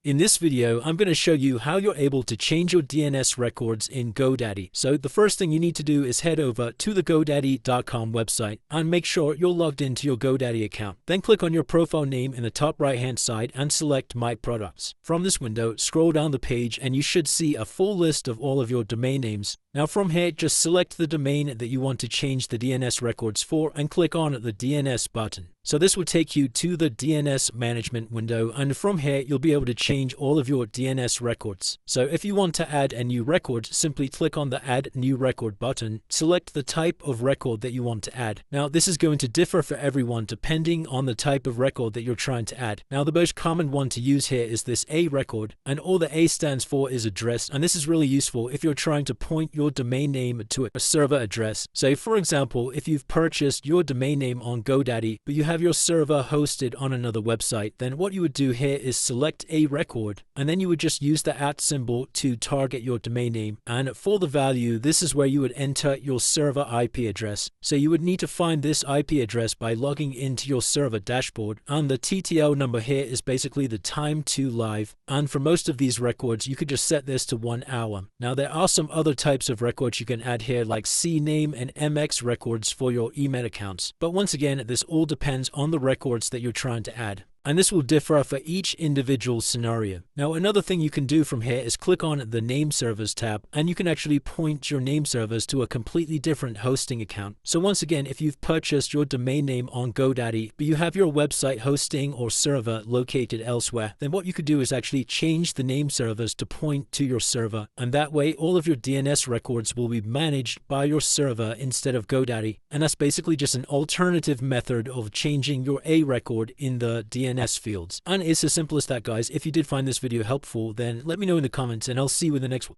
In this video, I'm going to show you how you're able to change your DNS records in GoDaddy. So the first thing you need to do is head over to the GoDaddy.com website and make sure you're logged into your GoDaddy account. Then click on your profile name in the top right hand side and select My Products. From this window, scroll down the page and you should see a full list of all of your domain names. Now from here, just select the domain that you want to change the DNS records for and click on the DNS button. So this will take you to the DNS management window, and from here you'll be able to change all of your DNS records. So if you want to add a new record, simply click on the Add New Record button, select the type of record that you want to add. Now this is going to differ for everyone depending on the type of record that you're trying to add. Now the most common one to use here is this A record, and all the A stands for is address, and this is really useful if you're trying to point your domain name to a server address. So for example, if you've purchased your domain name on GoDaddy, but you have your server hosted on another website, then what you would do here is select a record, and then you would just use the @ symbol to target your domain name. And for the value, this is where you would enter your server IP address. So you would need to find this IP address by logging into your server dashboard, and the TTL number here is basically the time to live. And for most of these records, you could just set this to 1 hour. Now there are some other types of records you can add here, like CNAME and MX records for your email accounts. But once again, this all depends on the records that you're trying to add, and this will differ for each individual scenario. Now another thing you can do from here is click on the Name Servers tab, and you can actually point your name servers to a completely different hosting account. So once again, if you've purchased your domain name on GoDaddy, but you have your website hosting or server located elsewhere, then what you could do is actually change the name servers to point to your server, and that way all of your DNS records will be managed by your server instead of GoDaddy. And that's basically just an alternative method of changing your A record in the DNS fields. And it's as simple as that, guys. If you did find this video helpful, then let me know in the comments and I'll see you in the next one.